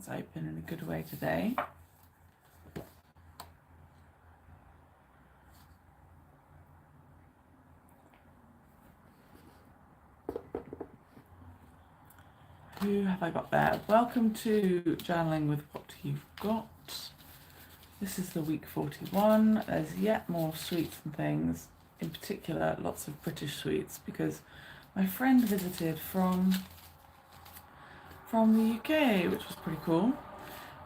That's open in a good way today. Who have I got there? Welcome to Journaling with What You've Got. This is the week 41. There's yet more sweets and things, in particular lots of British sweets, because my friend visited from the UK, which was pretty cool.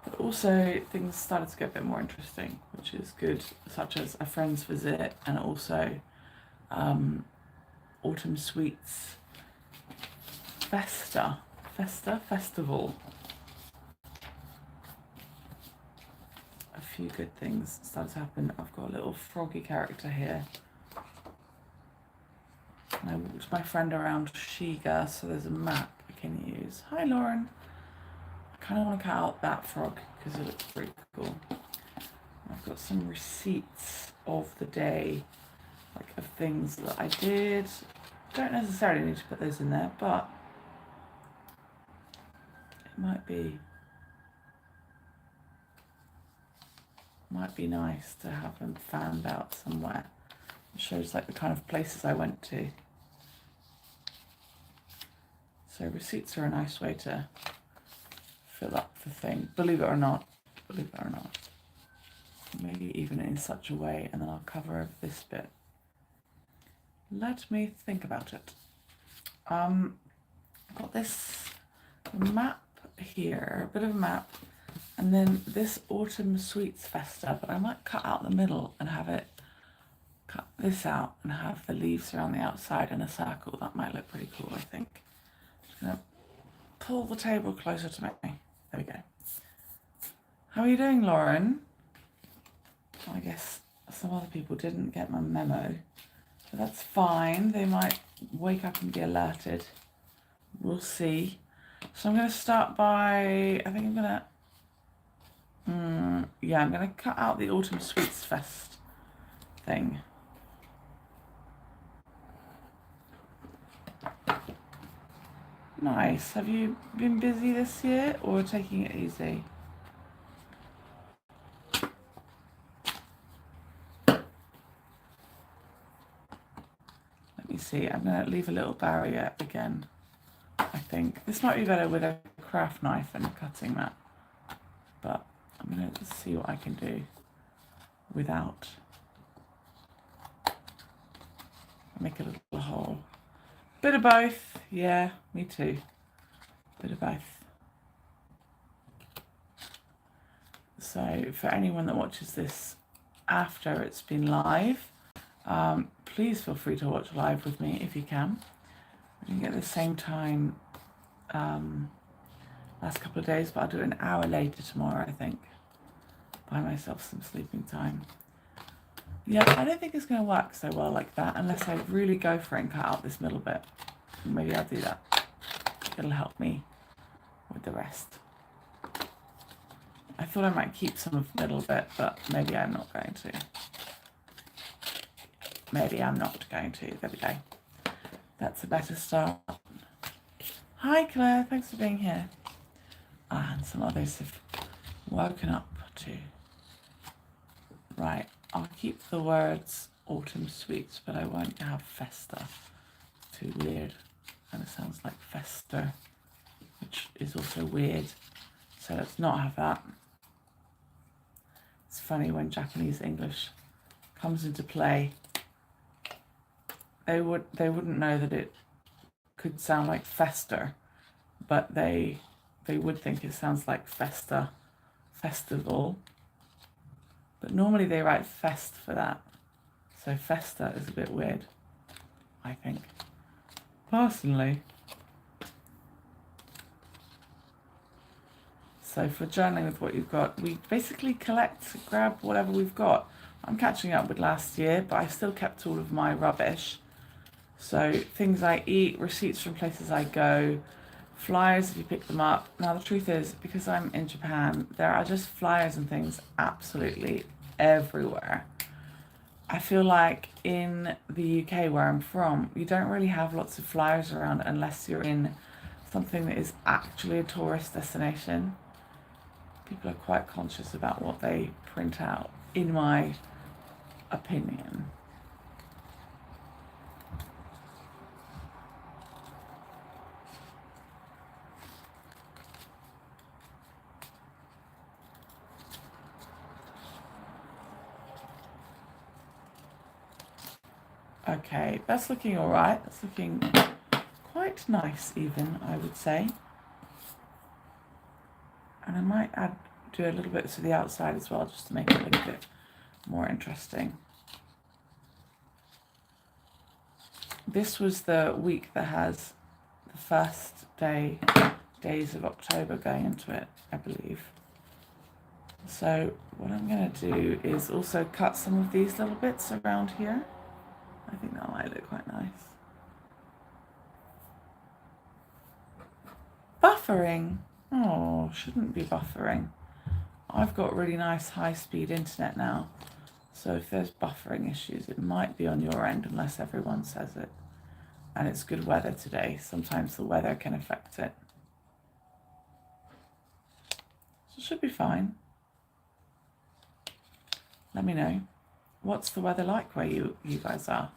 But also things started to get a bit more interesting, which is good, such as a friend's visit and also autumn sweets festival. A few good things started to happen. I've got a little froggy character here. And I walked my friend around Shiga, so there's a map I can use. Hi Lauren. I kind of want to cut out that frog because it looks pretty cool. I've got some receipts of the day, like of things that I did. Don't necessarily need to put those in there, but it might be nice to have them found out somewhere. It shows like the kind of places I went to. So receipts are a nice way to fill up the thing, believe it or not. Maybe even in such a way, and then I'll cover over this bit. Let me think about it. I've got this map here, a bit of a map, and then this autumn sweets festa, but I might cut out the middle and have it, cut this out and have the leaves around the outside in a circle. That might look pretty cool, I think. Just gonna pull the table closer to me. There we go. How are you doing, Lauren? I guess some other people didn't get my memo, but that's fine. They might wake up and be alerted. We'll see. So I'm going to start by, I think I'm going to cut out the Autumn Sweets Fest thing. Nice. Have you been busy this year or taking it easy? Let me see. I'm going to leave a little barrier again. I think this might be better with a craft knife and a cutting mat, but I'm going to just see what I can do without. Make a little hole. Bit of both. Yeah, me too. Bit of both. So for anyone that watches this after it's been live, please feel free to watch live with me if you can. We didn't get the same time last couple of days, but I'll do it an hour later tomorrow, I think. Buy myself some sleeping time. Yeah, I don't think it's going to work so well like that unless I really go for it and cut out this middle bit. Maybe I'll do that. It'll help me with the rest. I thought I might keep some of the middle bit, but maybe I'm not going to. Maybe I'm not going to. There we go. That's a better start. Hi Claire, thanks for being here. And some others have woken up too. Right, I'll keep the words autumn sweets, but I won't have festa. It's too weird. And it sounds like fester, which is also weird. So let's not have that. It's funny when Japanese English comes into play. They wouldn't know that it could sound like fester, but they would think it sounds like festa, festival. But normally they write fest for that. So festa is a bit weird, I think. Personally. So for journaling with what you've got, we basically grab whatever we've got. I'm catching up with last year, but I still kept all of my rubbish. So things I eat, receipts from places I go, flyers if you pick them up. Now the truth is, because I'm in Japan, there are just flyers and things absolutely everywhere. I feel like in the UK where I'm from, you don't really have lots of flyers around unless you're in something that is actually a tourist destination. People are quite conscious about what they print out, in my opinion. Okay, that's looking all right. That's looking quite nice even, I would say. And I might do a little bit to the outside as well, just to make it look a bit more interesting. This was the week that has the first days of October going into it, I believe. So what I'm going to do is also cut some of these little bits around here. I think that might look quite nice. Buffering. Oh, shouldn't be buffering. I've got really nice high-speed internet now. So if there's buffering issues, it might be on your end unless everyone says it. And it's good weather today. Sometimes the weather can affect it. So it should be fine. Let me know. What's the weather like where you guys are?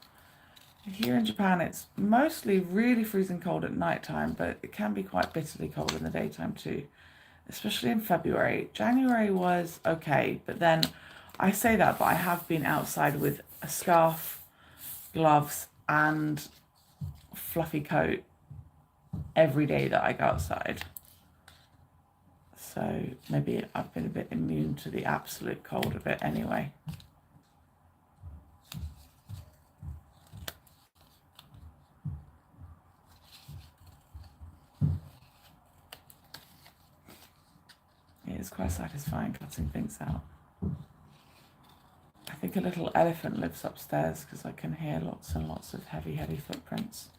Here in Japan, it's mostly really freezing cold at night time, but it can be quite bitterly cold in the daytime too, especially in February. January was okay, but then I say that, but I have been outside with a scarf, gloves, and fluffy coat every day that I go outside. So maybe I've been a bit immune to the absolute cold a bit anyway. It is quite satisfying cutting things out. I think a little elephant lives upstairs because I can hear lots and lots of heavy footprints.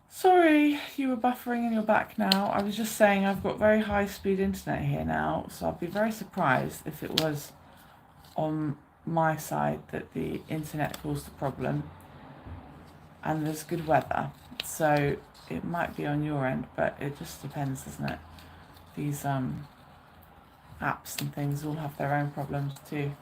Sorry, you were buffering and you're back now. I was just saying I've got very high speed internet here now, so I'd be very surprised if it was on my side that the internet caused the problem. And there's good weather, so it might be on your end, but it just depends, doesn't it? These apps and things all have their own problems too.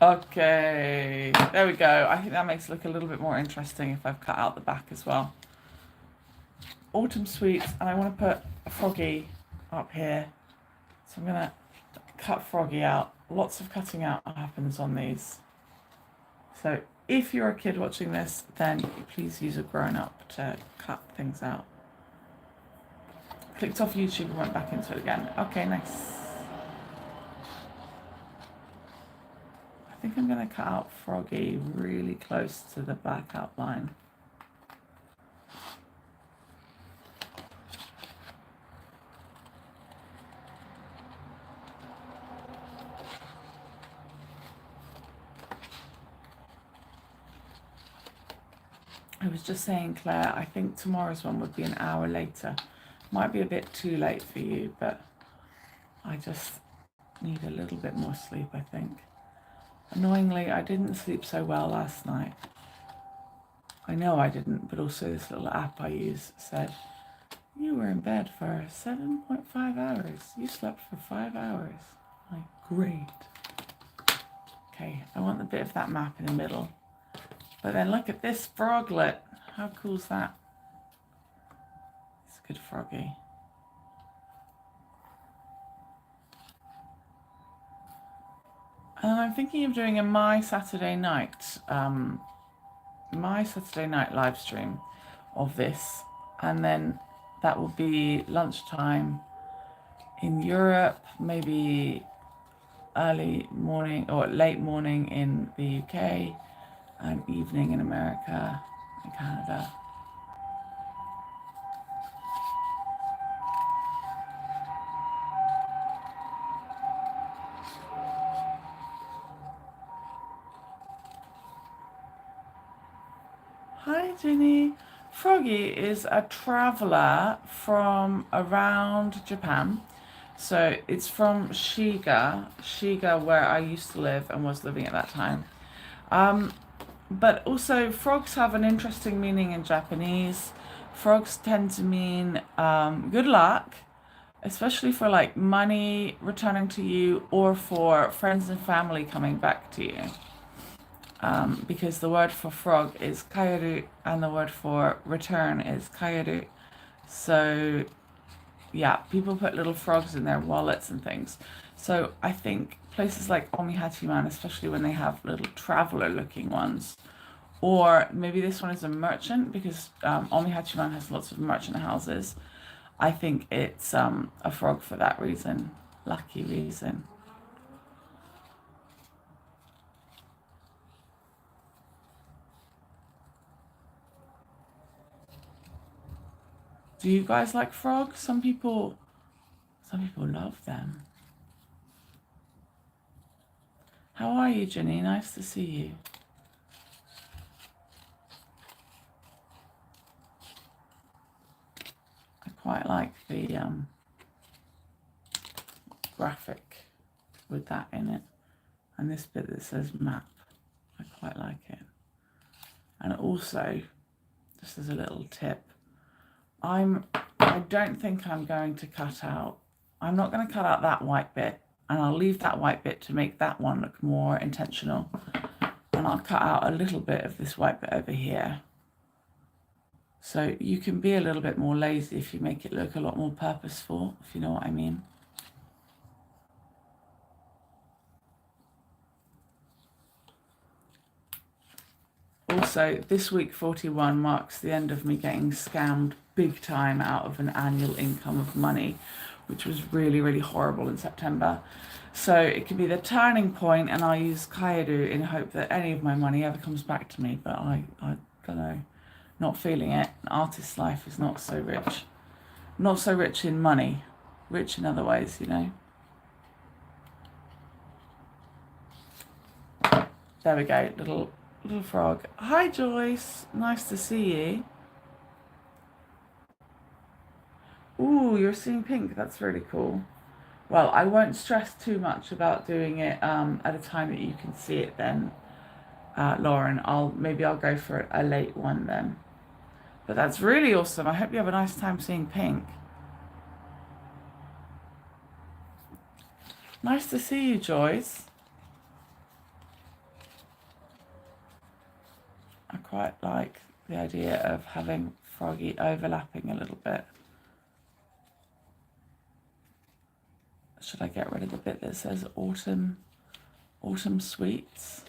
Okay, there we go. I think that makes it look a little bit more interesting if I've cut out the back as well. Autumn sweets, and I want to put a Froggy up here. So I'm going to cut Froggy out. Lots of cutting out happens on these. So if you're a kid watching this, then please use a grown-up to cut things out. Clicked off YouTube and went back into it again. Okay, nice. I think I'm going to cut out Froggy really close to the black outline. I was just saying, Claire, I think tomorrow's one would be an hour later. Might be a bit too late for you, but I just need a little bit more sleep, I think. Annoyingly, I didn't sleep so well last night. I know I didn't, but also this little app I use said, you were in bed for 7.5 hours. You slept for 5 hours. Like, great. Okay, I want the bit of that map in the middle. But then look at this froglet. How cool's that? It's a good Froggy. And I'm thinking of doing a My Saturday Night live stream of this, and then that will be lunchtime in Europe, maybe early morning or late morning in the UK, and evening in America and Canada. Hi, Ginny. Froggy is a traveler from around Japan. So it's from Shiga, where I used to live and was living at that time. but also frogs have an interesting meaning in Japanese. Frogs tend to mean good luck, especially for like money returning to you or for friends and family coming back to you. Because the word for frog is kaeru and the word for return is kaeru. So yeah, people put little frogs in their wallets and things. So I think places like Omihachiman, especially when they have little traveler looking ones, or maybe this one is a merchant because Omihachiman has lots of merchant houses. I think it's a frog for that reason, lucky reason. Do you guys like frogs? Some people love them. How are you, Jenny? Nice to see you. I quite like the graphic with that in it, and this bit that says map. I quite like it. And also, just as a little tip, I don't think I'm going to cut out. I'm not going to cut out that white bit, and I'll leave that white bit to make that one look more intentional. And I'll cut out a little bit of this white bit over here. So you can be a little bit more lazy if you make it look a lot more purposeful, if you know what I mean. Also, this week 41 marks the end of me getting scammed big time out of an annual income of money, which was really, really horrible in September. So it could be the turning point, and I'll use Kaeru in hope that any of my money ever comes back to me, but I don't know, not feeling it. An artist's life is not so rich. Not so rich in money, rich in other ways, you know. There we go, little frog. Hi Joyce, nice to see you. Ooh, you're seeing pink, that's really cool. Well, I won't stress too much about doing it at a time that you can see it then, Lauren. Maybe I'll go for a late one then. But that's really awesome. I hope you have a nice time seeing pink. Nice to see you, Joyce. I quite like the idea of having Froggy overlapping a little bit. Should I get rid of the bit that says autumn sweets?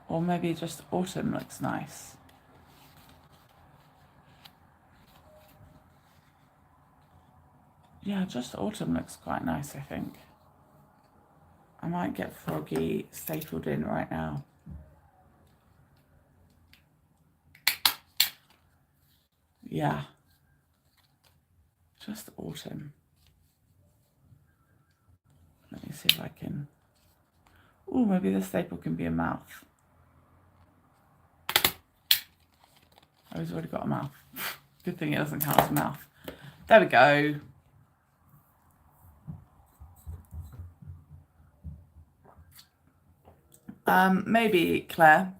Or maybe just autumn looks nice. Yeah, just autumn looks quite nice, I think. I might get Froggy stapled in right now. Yeah, just autumn. Let me see if I can. Oh, maybe the staple can be a mouth. Oh, he's already got a mouth. Good thing it doesn't count as a mouth. There we go. Maybe Claire.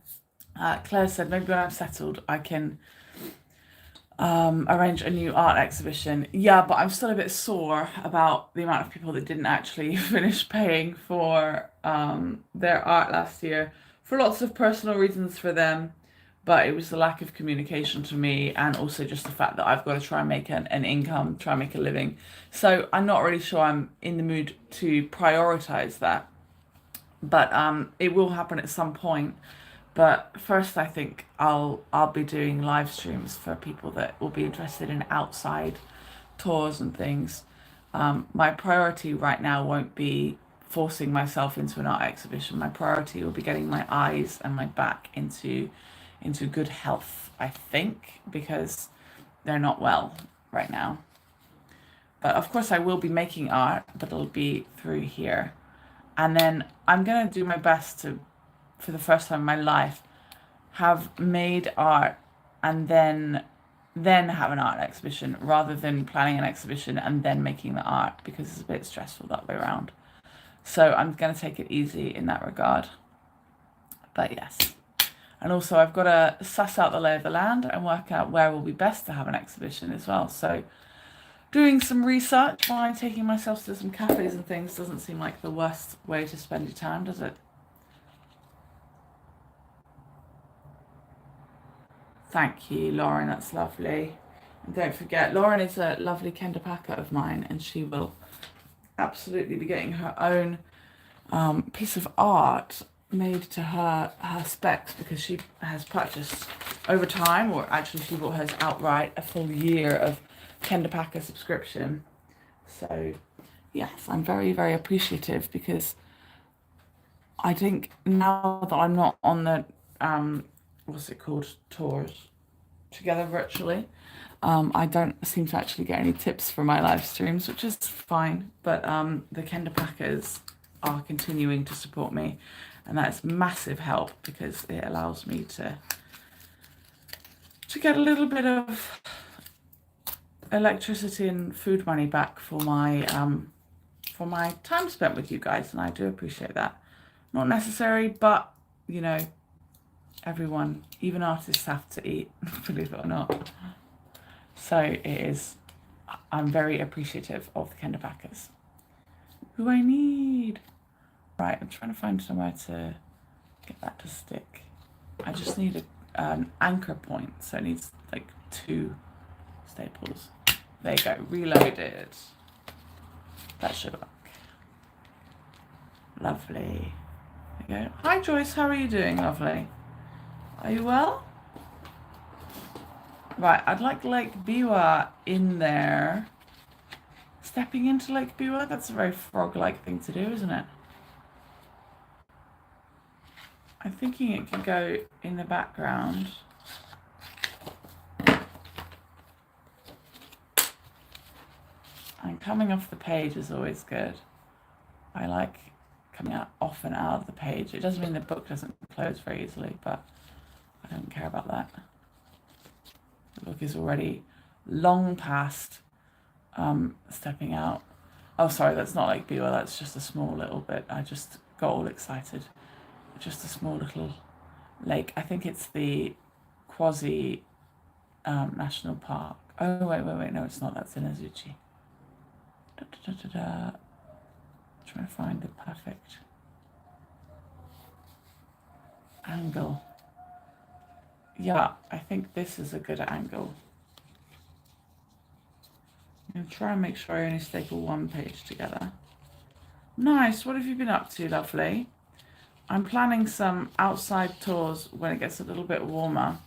Claire said maybe when I'm settled I can arrange a new art exhibition. Yeah, but I'm still a bit sore about the amount of people that didn't actually finish paying for their art last year for lots of personal reasons for them. But it was the lack of communication to me, and also just the fact that I've got to try and make an income, try and make a living. So I'm not really sure I'm in the mood to prioritize that. But it will happen at some point. But first, I think I'll be doing live streams for people that will be interested in outside tours and things. My priority right now won't be forcing myself into an art exhibition. My priority will be getting my eyes and my back into good health, I think, because they're not well right now. But of course I will be making art, but it'll be through here. And then I'm going to do my best to, for the first time in my life, have made art and then have an art exhibition rather than planning an exhibition and then making the art, because it's a bit stressful that way around. So I'm going to take it easy in that regard. But yes. And also I've got to suss out the lay of the land and work out where will be best to have an exhibition as well. So doing some research while taking myself to some cafes and things doesn't seem like the worst way to spend your time, does it? Thank you, Lauren. That's lovely. And don't forget, Lauren is a lovely Kenda Packer of mine, and she will absolutely be getting her own piece of art made to her specs, because she has purchased over time, or actually she bought hers outright, a full year of Kenda Packer subscription. So yes, I'm very, very appreciative, because I think now that I'm not on the what's it called, tours together virtually, I don't seem to actually get any tips for my live streams, which is fine. But the Kenda Packers are continuing to support me, and that's massive help, because it allows me to get a little bit of electricity and food money back for my time spent with you guys, and I do appreciate that. Not necessary, but you know, everyone, even artists, have to eat, believe it or not. So it is, I'm very appreciative of the Kenda Packers. Who I need. Right, I'm trying to find somewhere to get that to stick. I just need an anchor point, so it needs like 2 staples. There you go, reloaded. That should work. Lovely. There you go. Hi Joyce, how are you doing, lovely? Are you well? Right, I'd like Lake Biwa in there. Stepping into Lake Biwa, that's a very frog-like thing to do, isn't it? I'm thinking it could go in the background. And coming off the page is always good. I like coming out off and out of the page. It doesn't mean the book doesn't close very easily, but I don't care about that. The book is already long past stepping out. Oh, sorry, that's not Lake Biwa, that's just a small little bit. I just got all excited. Just a small little lake. I think it's the Quasi National Park. Oh, wait, no, it's not. That's in Azuchi. Trying to find the perfect angle. Yeah, I think this is a good angle. I'm going to try and make sure I only staple 1 page together. Nice. What have you been up to, lovely? I'm planning some outside tours when it gets a little bit warmer.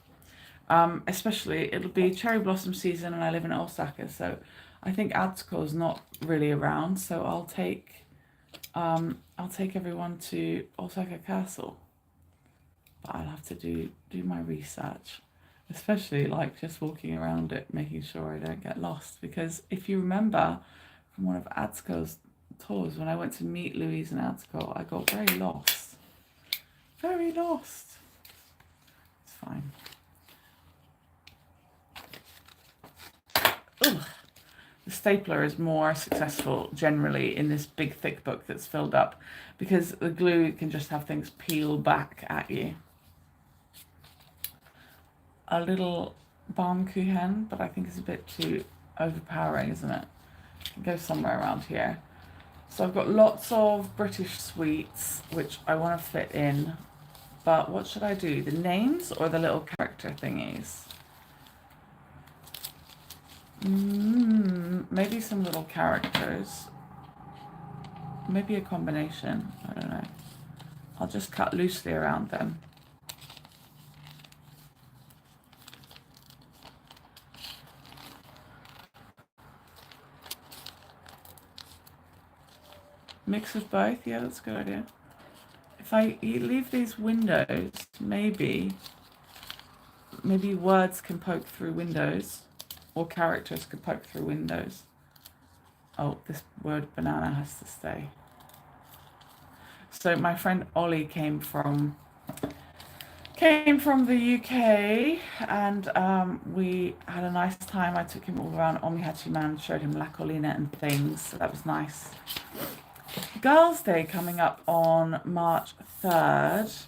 Especially, it'll be cherry blossom season, and I live in Osaka, so I think Atsuko's not really around. So I'll take everyone to Osaka Castle. But I'll have to do my research, especially like just walking around it, making sure I don't get lost. Because if you remember from one of Atsuko's tours, when I went to meet Louise and Atsuko, I got very lost. Very lost. It's fine. Ugh. The stapler is more successful generally in this big thick book that's filled up, because the glue can just have things peel back at you. A little Baumkuchen, but I think it's a bit too overpowering, isn't it? It can go somewhere around here. So I've got lots of British sweets, which I want to fit in. But what should I do? The names or the little character thingies? Maybe some little characters. Maybe a combination. I don't know. I'll just cut loosely around them. Mix of both? Yeah, that's a good idea. If I leave these windows, maybe words can poke through windows, or characters can poke through windows. Oh, this word banana has to stay. So my friend Ollie came from the UK, and we had a nice time. I took him all around Omihachi Man, showed him La Colina and things, so that was nice. Girls' Day coming up on March 3rd.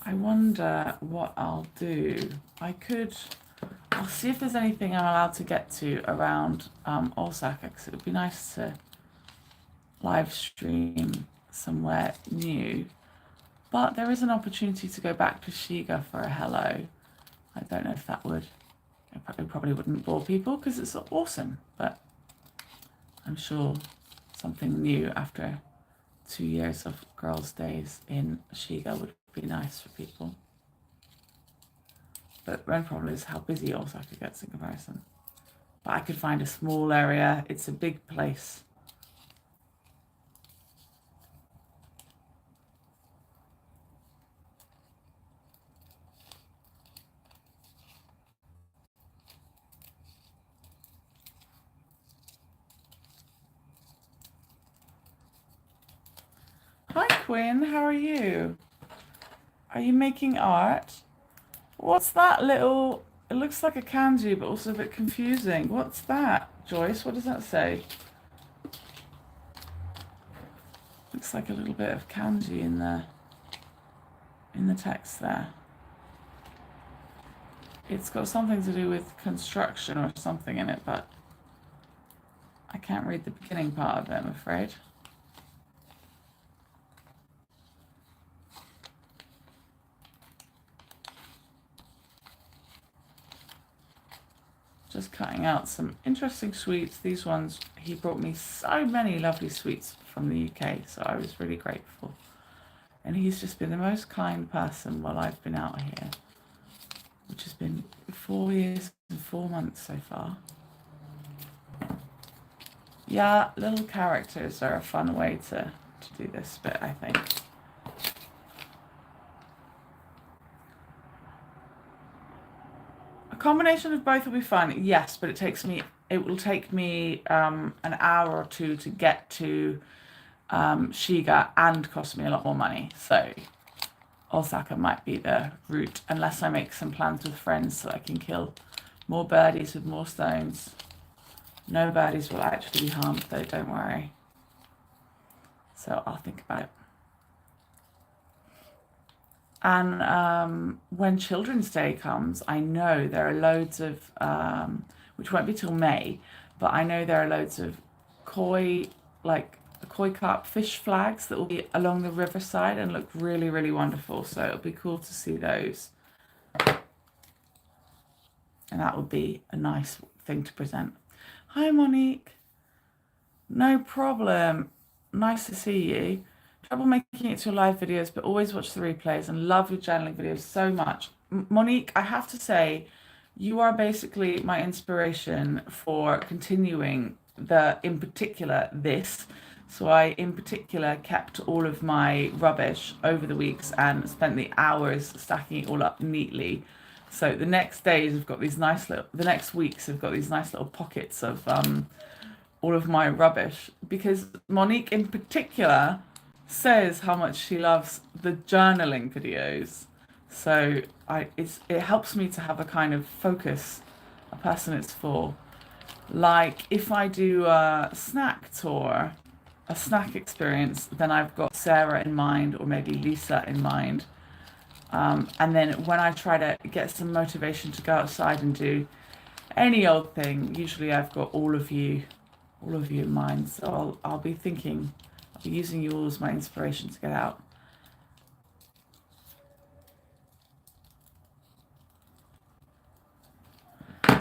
I wonder what I'll do. I'll see if there's anything I'm allowed to get to around Osaka, because it would be nice to live stream somewhere new. But there is an opportunity to go back to Shiga for a hello. I don't know if that would, it probably wouldn't bore people because it's awesome, but I'm sure something new after 2 years of girls' days in Shiga would be nice for people. But the problem is how busy Osaka gets in comparison. But I could find a small area. It's a big place. Hi Quinn, how are you? Are you making art? What's that little, it looks like a kanji but also a bit confusing. What's that, Joyce? What does that say? Looks like a little bit of kanji in the text there. It's got something to do with construction or something in it, but I can't read the beginning part of it, I'm afraid. Just cutting out some interesting sweets. These ones, he brought me so many lovely sweets from the UK, so I was really grateful. And he's just been the most kind person while I've been out here, which has been 4 years and 4 months so far. Yeah, little characters are a fun way to do this bit, I think. A combination of both will be fun, yes, but it will take me an hour or two to get to Shiga and cost me a lot more money. So Osaka might be the route, unless I make some plans with friends so I can kill more birdies with more stones. No birdies will actually be harmed though, don't worry. So I'll think about it. And when Children's Day comes, I know there are loads of, which won't be till May, but I know there are loads of koi carp fish flags that will be along the riverside and look really, really wonderful. So it'll be cool to see those. And that would be a nice thing to present. Hi, Monique. No problem. Nice to see you. Trouble making it to your live videos, but always watch the replays and love your journaling videos so much. Monique, I have to say, you are basically my inspiration for continuing in particular this. So I, in particular, kept all of my rubbish over the weeks and spent the hours stacking it all up neatly. So the next days have got these nice little, the next weeks have got these nice little pockets of all of my rubbish, because Monique in particular says how much she loves the journaling videos. So it helps me to have a kind of focus, a person it's for. Like if I do a snack tour, a snack experience, then I've got Sarah in mind or maybe Lisa in mind. And then when I try to get some motivation to go outside and do any old thing, usually I've got all of you in mind. So I'll be using you all as my inspiration to get out.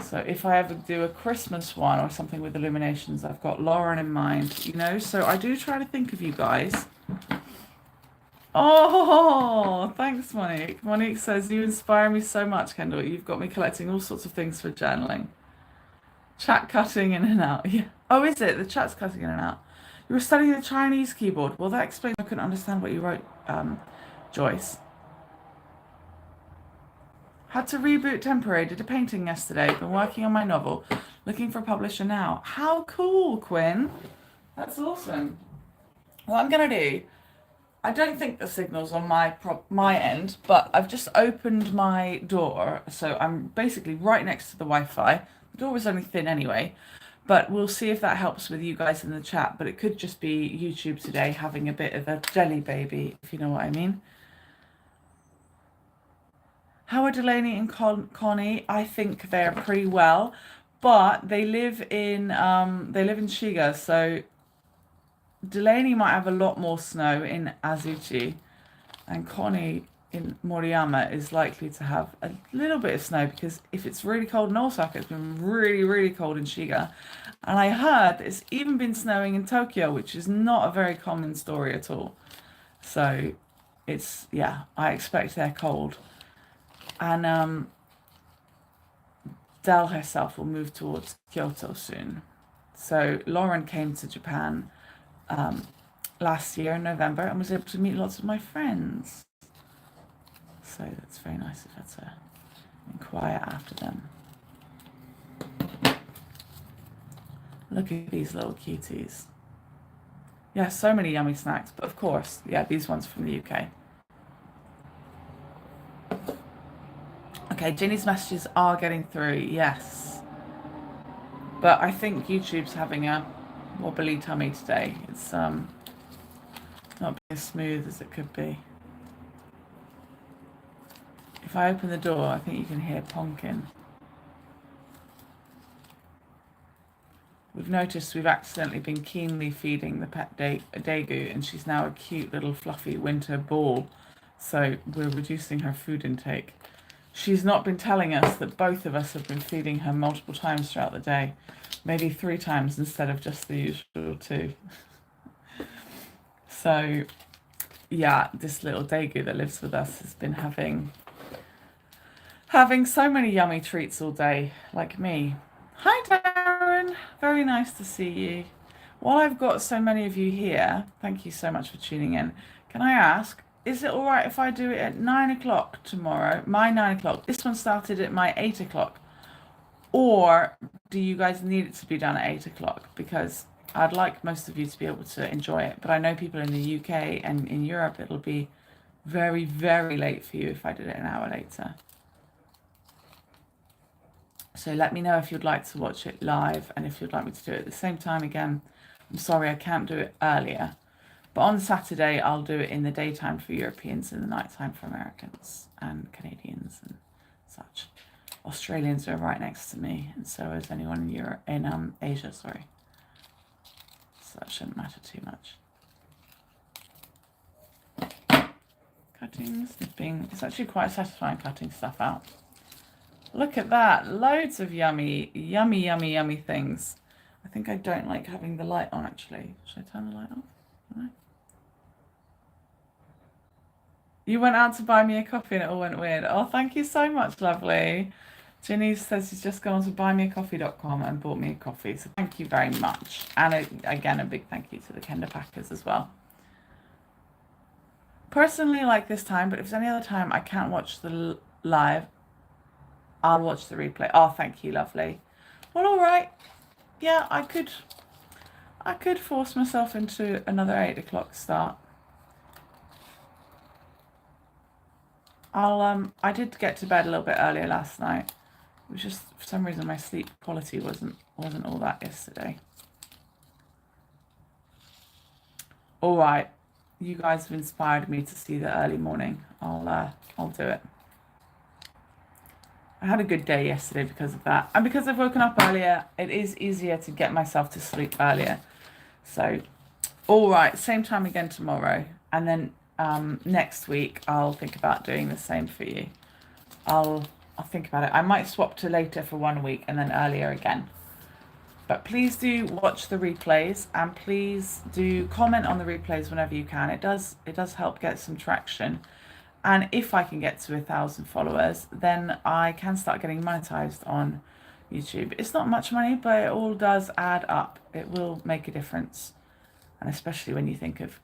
So if I ever do a Christmas one or something with illuminations, I've got Lauren in mind, you know? So I do try to think of you guys. Oh, thanks, Monique. Monique says, you inspire me so much, Kendall. You've got me collecting all sorts of things for journaling. Chat cutting in and out. Yeah. Oh, is it? The chat's cutting in and out. You were studying the Chinese keyboard. Well, that explains I couldn't understand what you wrote, Joyce. Had to reboot temporary. Did a painting yesterday. Been working on my novel. Looking for a publisher now. How cool, Quinn. That's awesome. What I'm going to do, I don't think the signal's on my end, but I've just opened my door. So I'm basically right next to the Wi-Fi. The door was only thin anyway. But we'll see if that helps with you guys in the chat. But it could just be YouTube today having a bit of a jelly baby, if you know what I mean. How are Delaney and Connie? I think they're pretty well, but they live in Shiga, so Delaney might have a lot more snow in Azuchi, and Connie in Moriyama is likely to have a little bit of snow, because if it's really cold in Osaka, it's been really, really cold in Shiga. And I heard it's even been snowing in Tokyo, which is not a very common story at all. So it's, yeah, I expect they're cold. And Dell herself will move towards Kyoto soon. So Lauren came to Japan last year in November and was able to meet lots of my friends. So that's very nice of her to inquire after them. Look at these little cuties. Yeah, so many yummy snacks, but of course, yeah, these ones from the UK. Okay, Ginny's messages are getting through, yes. But I think YouTube's having a wobbly tummy today. It's not being as smooth as it could be. If I open the door, I think you can hear Ponkin. We've noticed we've accidentally been keenly feeding the pet Daegu, and she's now a cute little fluffy winter ball. So we're reducing her food intake. She's not been telling us that both of us have been feeding her multiple times throughout the day. Maybe 3 times instead of just the usual 2. So, yeah, this little Daegu that lives with us has been having so many yummy treats all day, like me. Hi, Darren. Very nice to see you. While I've got so many of you here, thank you so much for tuning in. Can I ask, is it all right if I do it at 9 o'clock tomorrow? My 9 o'clock. This one started at my 8 o'clock. Or do you guys need it to be done at 8 o'clock? Because I'd like most of you to be able to enjoy it. But I know people in the UK and in Europe, it'll be very, very late for you if I did it an hour later. So let me know if you'd like to watch it live and if you'd like me to do it at the same time again. I'm sorry I can't do it earlier. But on Saturday, I'll do it in the daytime for Europeans and the nighttime for Americans and Canadians and such. Australians are right next to me, and so is anyone in Europe, in Asia, sorry. So that shouldn't matter too much. Cutting, snipping. It's actually quite satisfying cutting stuff out. Look at that. Loads of yummy, yummy, yummy, yummy things. I think I don't like having the light on, actually. Should I turn the light off? No. You went out to buy me a coffee and it all went weird. Oh, thank you so much, lovely. Ginny says she's just gone to buymeacoffee.com and bought me a coffee. So thank you very much. And again, a big thank you to the Kenda Packers as well. Personally, like this time, but if there's any other time I can't watch the live, I'll watch the replay. Oh, thank you, lovely. Well, all right. Yeah, I could force myself into another 8 o'clock start. I did get to bed a little bit earlier last night. It was just, for some reason, my sleep quality wasn't all that yesterday. All right, you guys have inspired me to see the early morning. I'll do it. I had a good day yesterday because of that, and because I've woken up earlier, it is easier to get myself to sleep earlier. So, all right, same time again tomorrow, and then next week I'll think about doing the same for you. I'll think about it. I might swap to later for 1 week and then earlier again. But please do watch the replays, and please do comment on the replays whenever you can. It does help get some traction. And if I can get to 1,000 followers, then I can start getting monetized on YouTube. It's not much money, but it all does add up. It will make a difference. And especially when you think of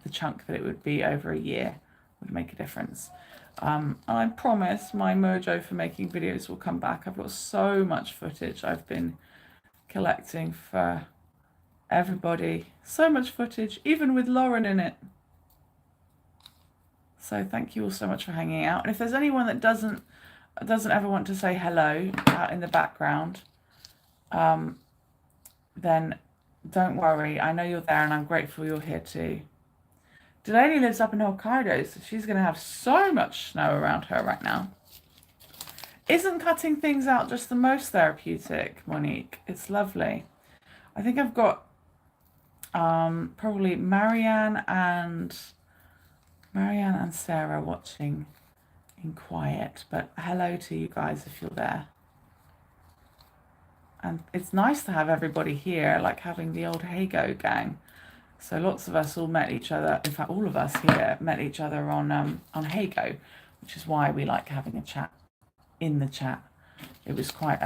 the chunk that it would be over a year, would make a difference. I promise my mojo for making videos will come back. I've got so much footage I've been collecting for everybody. So much footage, even with Lauren in it. So thank you all so much for hanging out. And if there's anyone that doesn't ever want to say hello out in the background, then don't worry. I know you're there and I'm grateful you're here too. Delaney lives up in Hokkaido, so she's going to have so much snow around her right now. Isn't cutting things out just the most therapeutic, Monique? It's lovely. I think I've got probably Marianne and Sarah watching in quiet, but hello to you guys if you're there. And it's nice to have everybody here, like having the old Hago gang. So lots of us all met each other. In fact, all of us here met each other on Hago, which is why we like having a chat in the chat. It was quite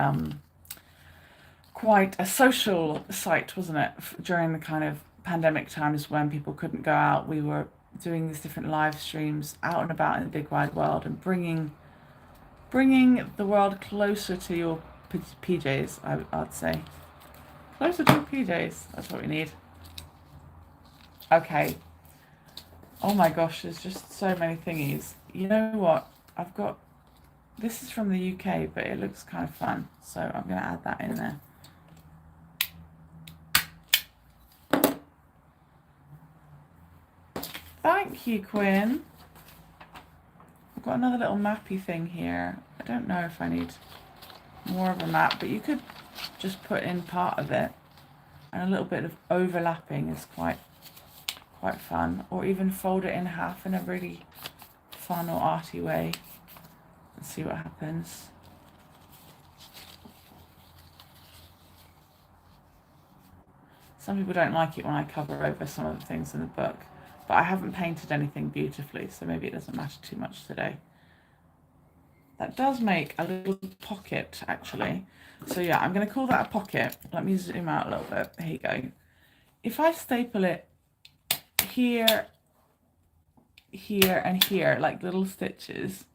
a social site, wasn't it? During the kind of pandemic times when people couldn't go out, we were doing these different live streams out and about in the big wide world and bringing the world closer to your PJs, I'd say. Closer to your PJs, that's what we need. Okay. Oh my gosh, there's just so many thingies. You know what? I've got, this is from the UK, but it looks kind of fun. So I'm going to add that in there. Thank you, Quinn. I've got another little mappy thing here. I don't know if I need more of a map, but you could just put in part of it. And a little bit of overlapping is quite fun. Or even fold it in half in a really fun or arty way. Let's see what happens. Some people don't like it when I cover over some of the things in the book. But I haven't painted anything beautifully, so maybe it doesn't matter too much today. That does make a little pocket, actually. So yeah, I'm going to call that a pocket. Let me zoom out a little bit. Here you go. If I staple it here, here, and here, like little stitches,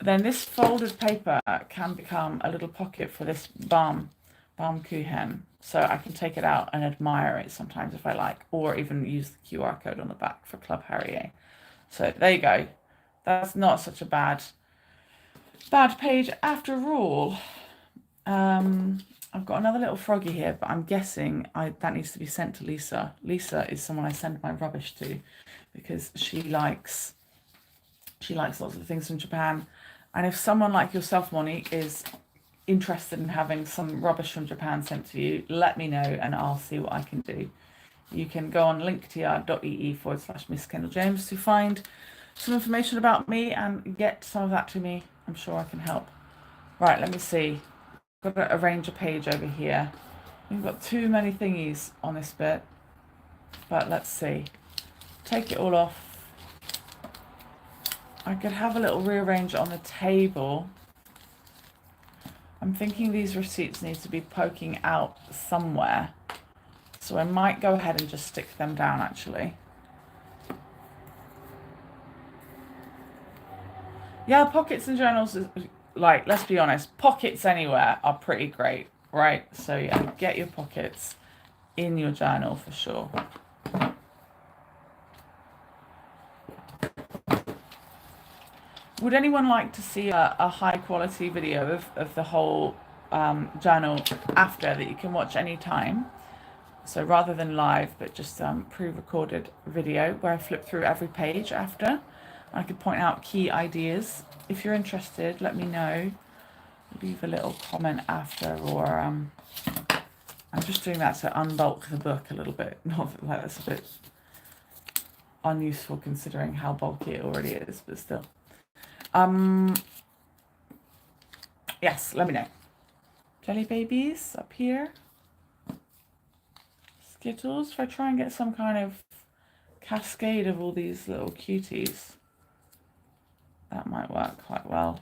then this folded paper can become a little pocket for this Baumkuchen. So I can take it out and admire it sometimes if I like, or even use the QR code on the back for Club Harrier. So there you go. That's not such a bad page after all. I've got another little froggy here, but I'm guessing that needs to be sent to Lisa. Lisa is someone I send my rubbish to because she likes lots of things from Japan. And if someone like yourself, Monique, is interested in having some rubbish from Japan sent to you, let me know and I'll see what I can do. You can go on linktr.ee/Miss Kendall James to find some information about me and get some of that to me. I'm sure I can help. Right, let me see. Got to arrange a page over here. We've got too many thingies on this bit, but let's see. Take it all off. I could have a little rearrange on the table. I'm thinking these receipts need to be poking out somewhere. So I might go ahead and just stick them down actually. Yeah, pockets and journals, like, let's be honest, pockets anywhere are pretty great, right? So yeah, get your pockets in your journal for sure. Would anyone like to see a high quality video of the whole journal after that you can watch any time? So rather than live, but just pre-recorded video where I flip through every page after. I could point out key ideas. If you're interested, let me know. Leave a little comment after, or I'm just doing that to unbulk the book a little bit. Not that that's a bit unuseful considering how bulky it already is, but still. Yes, let me know. Jelly babies up here. Skittles. If I try and get some kind of cascade of all these little cuties, that might work quite well.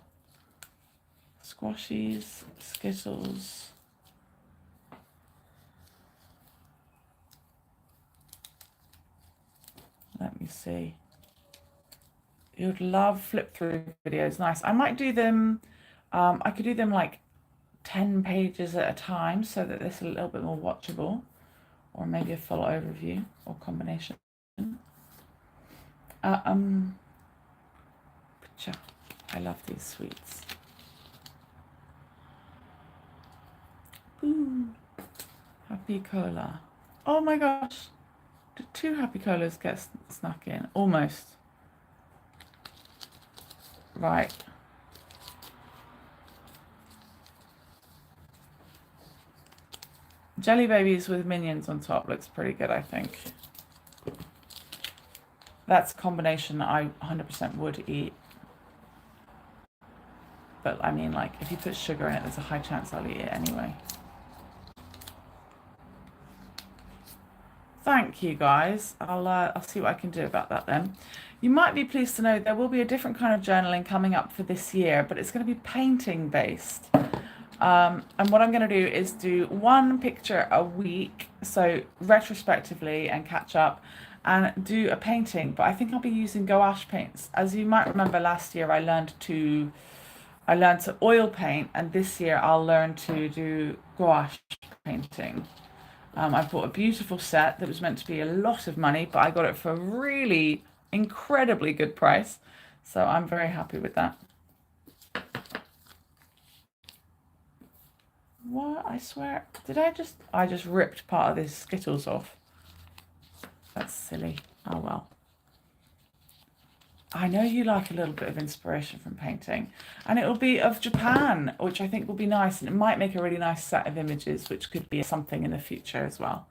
Squashies, Skittles. Let me see. You'd love flip through videos. Nice. I might do them, I could do them like 10 pages at a time so that this is a little bit more watchable, or maybe a full overview or combination. I love these sweets. Boo. Happy Cola. Oh my gosh. Did 2 Happy Colas get snuck in? Almost. Right. Jelly Babies with Minions on top looks pretty good, I think. That's a combination that I 100% would eat. But I mean, like, if you put sugar in it, there's a high chance I'll eat it anyway. Thank you, guys. I'll see what I can do about that then. You might be pleased to know there will be a different kind of journaling coming up for this year, but it's going to be painting based. And what I'm going to do is do 1 picture a week, so retrospectively and catch up, and do a painting. But I think I'll be using gouache paints. As you might remember, last year I learned to oil paint, and this year I'll learn to do gouache painting. I bought a beautiful set that was meant to be a lot of money, but I got it for a really incredibly good price. So I'm very happy with that. What? I swear, did I just ripped part of this Skittles off. That's silly. Oh well. I know you like a little bit of inspiration from painting, and it'll be of Japan, which I think will be nice, and it might make a really nice set of images, which could be something in the future as well.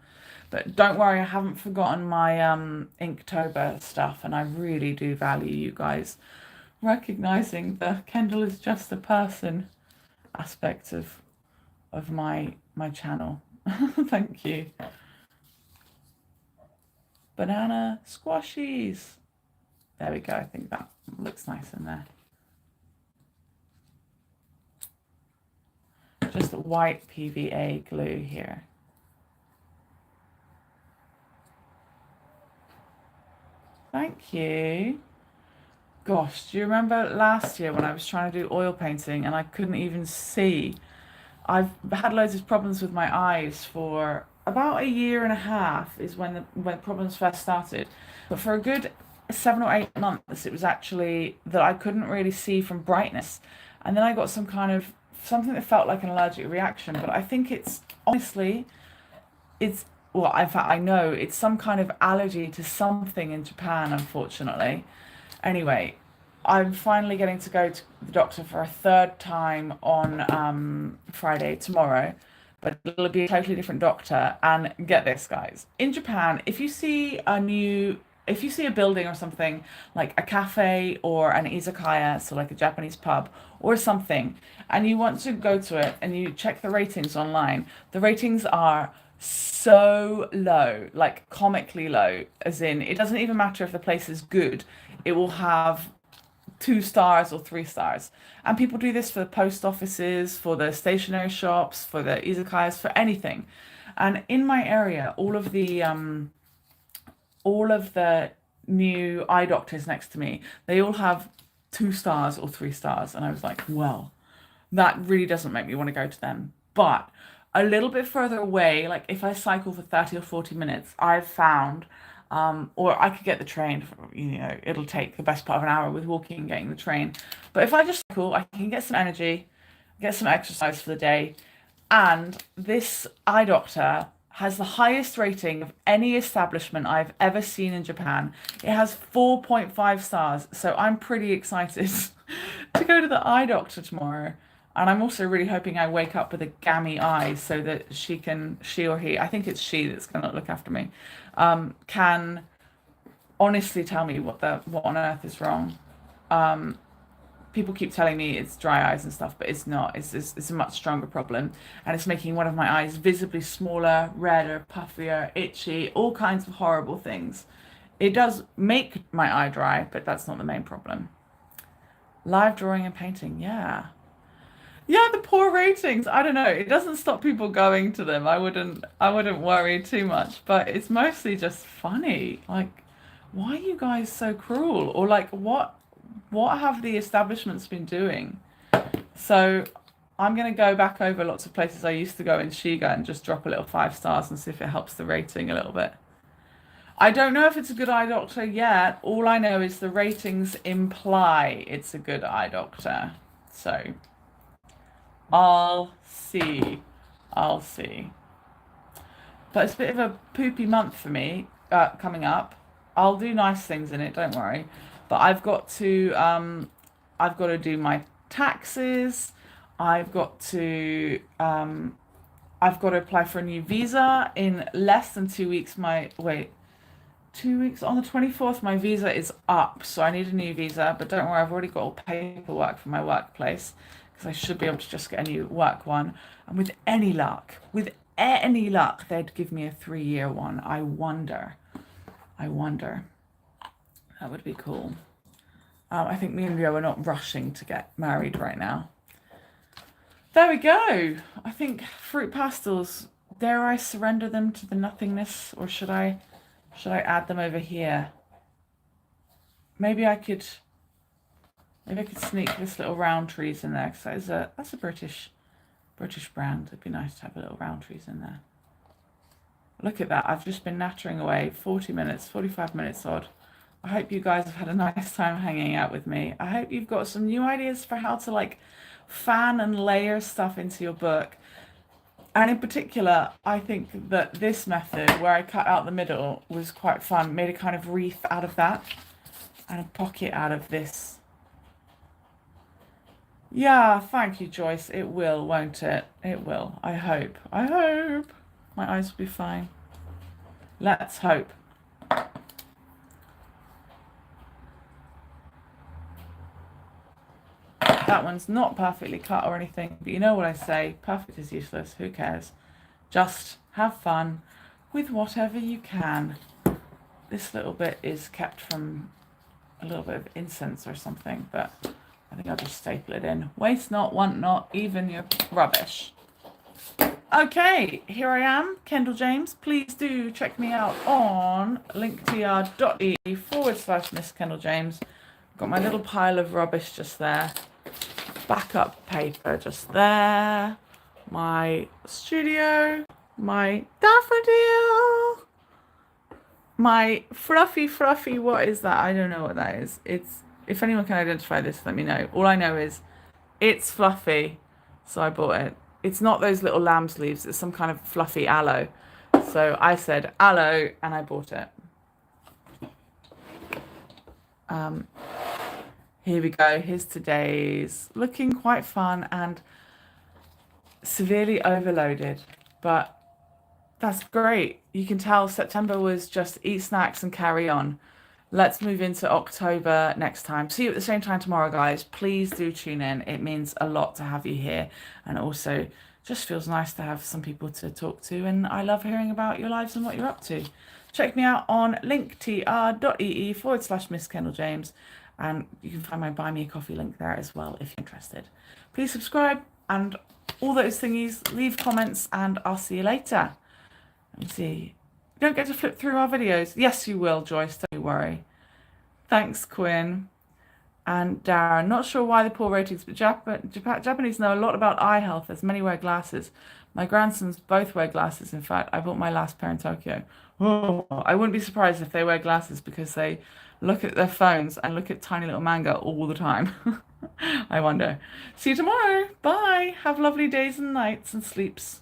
But don't worry, I haven't forgotten my Inktober stuff, and I really do value you guys recognizing the Kendall is just a person aspect of my channel. Thank you. Banana squashies. There we go. I think that looks nice in there. Just white PVA glue here. Thank you. Gosh, do you remember last year when I was trying to do oil painting and I couldn't even see? I've had loads of problems with my eyes for about 1.5 years is when the problems first started. But for a good 7 or 8 months, it was actually that I couldn't really see from brightness. And then I got something that felt like an allergic reaction. But I think it's, honestly, well, in fact, I know it's some kind of allergy to something in Japan, unfortunately. Anyway, I'm finally getting to go to the doctor for a 3rd time on Friday, tomorrow, but it'll be a totally different doctor. And get this, guys, in Japan, if you see a building or something like a cafe or an izakaya, so like a Japanese pub or something, and you want to go to it and you check the ratings online, the ratings are so low, like comically low, as in it doesn't even matter if the place is good, it will have 2 stars or 3 stars. And people do this for the post offices, for the stationery shops, for the izakayas, for anything. And in my area, all of the new eye doctors next to me, they all have 2 stars or 3 stars. And I was like, well, that really doesn't make me want to go to them. But a little bit further away, like if I cycle for 30 or 40 minutes, I've found, or I could get the train, it'll take the best part of an hour with walking and getting the train. But if I just cycle, I can get some energy, get some exercise for the day. And this eye doctor has the highest rating of any establishment I've ever seen in Japan. It has 4.5 stars. So I'm pretty excited to go to the eye doctor tomorrow. And I'm also really hoping I wake up with a gammy eye so that she or he, I think it's she that's going to look after me, can honestly tell me what on earth is wrong. People keep telling me it's dry eyes and stuff, but it's not. It's a much stronger problem, and it's making one of my eyes visibly smaller, redder, puffier, itchy, all kinds of horrible things. It does make my eye dry, but that's not the main problem. Live drawing and painting, yeah. Yeah, the poor ratings. I don't know. It doesn't stop people going to them. I wouldn't worry too much, but it's mostly just funny. Like, why are you guys so cruel? Or like, what have the establishments been doing? So I'm going to go back over lots of places I used to go in Shiga and just drop a little 5 stars and see if it helps the rating a little bit. I don't know if it's a good eye doctor yet. All I know is the ratings imply it's a good eye doctor. So I'll see. I'll see. But it's a bit of a poopy month for me coming up. I'll do nice things in it, don't worry. But I've got to do my taxes. I've got to I've got to apply for a new visa in less than 2 weeks. 2 weeks on the 24th, my visa is up, so I need a new visa. But don't worry, I've already got all paperwork from my workplace because I should be able to just get a new work one. And with any luck, they'd give me a 3-year one. I wonder. That would be cool. I think me and Rio are not rushing to get married right now. There we go. I think fruit pastels. Dare I surrender them to the nothingness, or should I add them over here? Maybe I could sneak this little round trees in there, because that's a British brand. It'd be nice to have a little round trees in there. Look at that. I've just been nattering away 45 minutes odd. I hope you guys have had a nice time hanging out with me. I hope you've got some new ideas for how to like fan and layer stuff into your book. And in particular, I think that this method where I cut out the middle was quite fun. Made a kind of wreath out of that and a pocket out of this. Yeah, thank you, Joyce. It will, won't it? It will. I hope. My eyes will be fine. Let's hope. That one's not perfectly cut or anything, but you know what I say, perfect is useless. Who cares? Just have fun with whatever you can. This little bit is kept from a little bit of incense or something, but I think I'll just staple it in. Waste not, want not, even your rubbish. Okay, here I am, Kendall James. Please do check me out on linktr.ee/Miss Kendall James. Got my little pile of rubbish just there. Backup paper just there. My studio. My daffodil. My fluffy, what is that? I don't know what that is. If anyone can identify this, let me know. All I know is it's fluffy, so I bought it. It's not those little lamb's leaves, it's some kind of fluffy aloe. So I said aloe and I bought it. Here we go. Here's today's. Looking quite fun and severely overloaded, but that's great. You can tell September was just eat snacks and carry on. Let's move into October next time. See you at the same time tomorrow, guys. Please do tune in. It means a lot to have you here. And also just feels nice to have some people to talk to. And I love hearing about your lives and what you're up to. Check me out on linktr.ee/Miss Kendall James. And you can find my Buy Me a Coffee link there as well if you're interested. Please subscribe and all those thingies. Leave comments and I'll see you later. Let me see. You don't get to flip through our videos. Yes, you will, Joyce. Don't worry. Thanks, Quinn. And Darren. Not sure why the poor ratings, but Japanese know a lot about eye health as many wear glasses. My grandsons both wear glasses. In fact, I bought my last pair in Tokyo. Oh, I wouldn't be surprised if they wear glasses because they look at their phones and look at tiny little manga all the time. I wonder. See you tomorrow. Bye. Have lovely days and nights and sleeps.